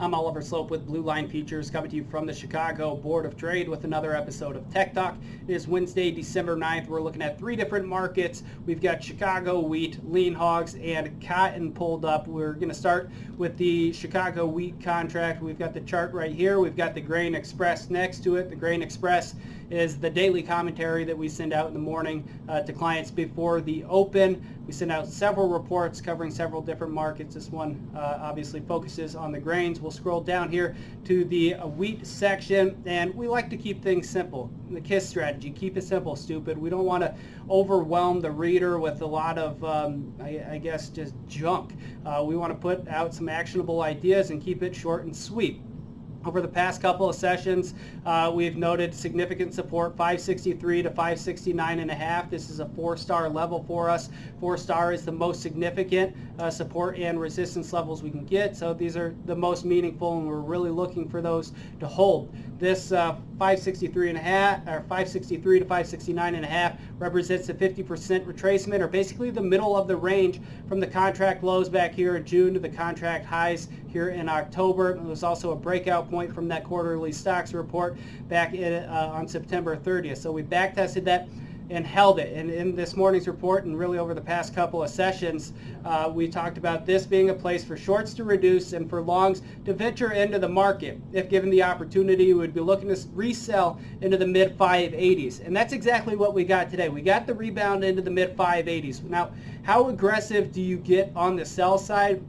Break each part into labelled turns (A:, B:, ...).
A: I'm Oliver Sloup with Blue Line Futures, coming to you from the Chicago Board of Trade with another episode of Tech Talk. It is Wednesday, December 9th. We're looking at three different markets. We've got Chicago wheat, lean hogs, and cotton pulled up. We're going to start with the Chicago wheat contract. We've got the chart right here. We've got the Grain Express next to it. The Grain Express is the daily commentary that we send out in the morning to clients before the open. We send out several reports covering several different markets. This one obviously focuses on the grains. We'll scroll down here to the wheat section, and we like to keep things simple. The KISS strategy, keep it simple, stupid. We don't want to overwhelm the reader with a lot of, I guess, just junk. We want to put out some actionable ideas and keep it short and sweet. Over the past couple of sessions, we've noted significant support, 563 to 569.5. This is a 4-star level for us. 4-star is the most significant support and resistance levels we can get. So these are the most meaningful, and we're really looking for those to hold. This 563.5 or 563 to 569.5 represents a 50% retracement, or basically the middle of the range from the contract lows back here in June to the contract highs here in October. There was also a breakout point from that quarterly stocks report back on September 30th. So we back tested that and held it. And in this morning's report, and really over the past couple of sessions, we talked about this being a place for shorts to reduce and for longs to venture into the market. If given the opportunity, we would be looking to resell into the mid 580s. And that's exactly what we got today. We got the rebound into the mid 580s. Now, how aggressive do you get on the sell side?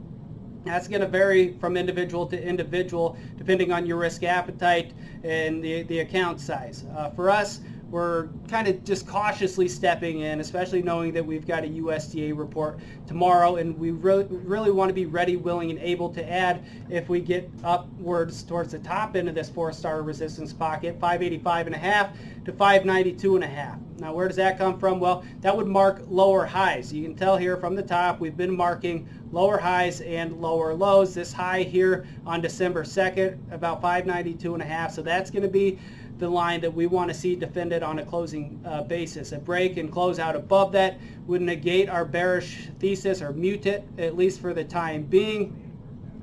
A: That's going to vary from individual to individual depending on your risk appetite and the account size. For us, we're kind of just cautiously stepping in, especially knowing that we've got a USDA report tomorrow, and we really want to be ready, willing, and able to add if we get upwards towards the top end of this 4-star resistance pocket, 585.5 to 592.5. Now, where does that come from? Well, that would mark lower highs. You can tell here from the top, we've been marking lower highs and lower lows. This high here on December 2nd, about 592.5. So that's going to be the line that we want to see defended on a closing basis. A break and close out above that would negate our bearish thesis or mute it, at least for the time being,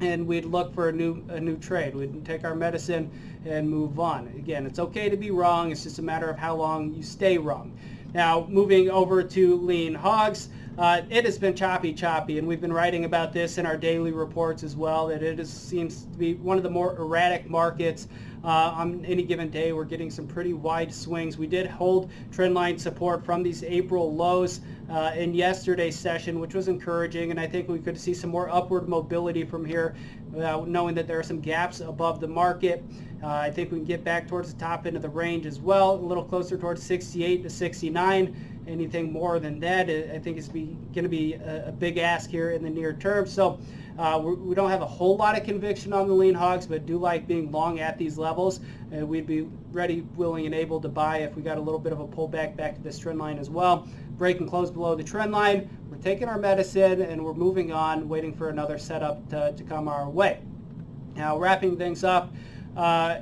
A: and we'd look for a new trade. We'd take our medicine and move on. Again, it's okay to be wrong. It's just a matter of how long you stay wrong. Now, moving over to lean hogs, it has been choppy, and we've been writing about this in our daily reports as well, that it seems to be one of the more erratic markets. On any given day, we're getting some pretty wide swings. We did hold trendline support from these April lows in yesterday's session, which was encouraging, and I think we could see some more upward mobility from here, knowing that there are some gaps above the market. I think we can get back towards the top end of the range as well, a little closer towards 68 to 69. Anything more than that, I think is going to be a big ask here in the near term. So we don't have a whole lot of conviction on the lean hogs, but do like being long at these levels. We'd be ready, willing, and able to buy if we got a little bit of a pullback back to this trend line as well. Break and close below the trend line. We're taking our medicine and we're moving on, waiting for another setup to come our way. Now, wrapping things up,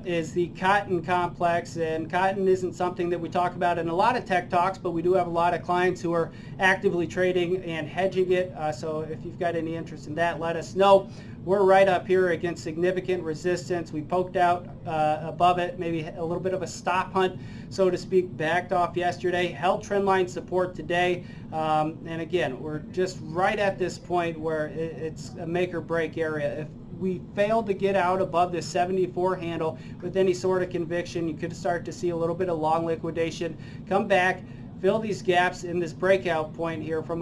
A: is the cotton complex, and cotton isn't something that we talk about in a lot of tech talks, but we do have a lot of clients who are actively trading and hedging it, so if you've got any interest in that, let us know. We're right up here against significant resistance. We poked out above it, maybe a little bit of a stop hunt, so to speak, backed off yesterday, held trendline support today, and again, we're just right at this point where it's a make or break area. If we failed to get out above this 74 handle with any sort of conviction, you could start to see a little bit of long liquidation come back, fill these gaps in this breakout point here from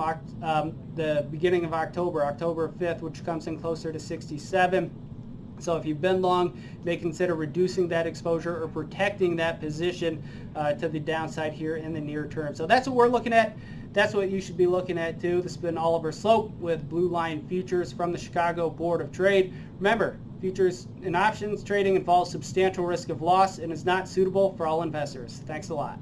A: the beginning of October 5th, which comes in closer to 67. So if you've been long, you may consider reducing that exposure or protecting that position to the downside here in the near term. So that's what we're looking at. That's what you should be looking at too. This has been Oliver Sloup with Blue Line Futures from the Chicago Board of Trade. Remember, futures and options trading involves substantial risk of loss and is not suitable for all investors. Thanks a lot.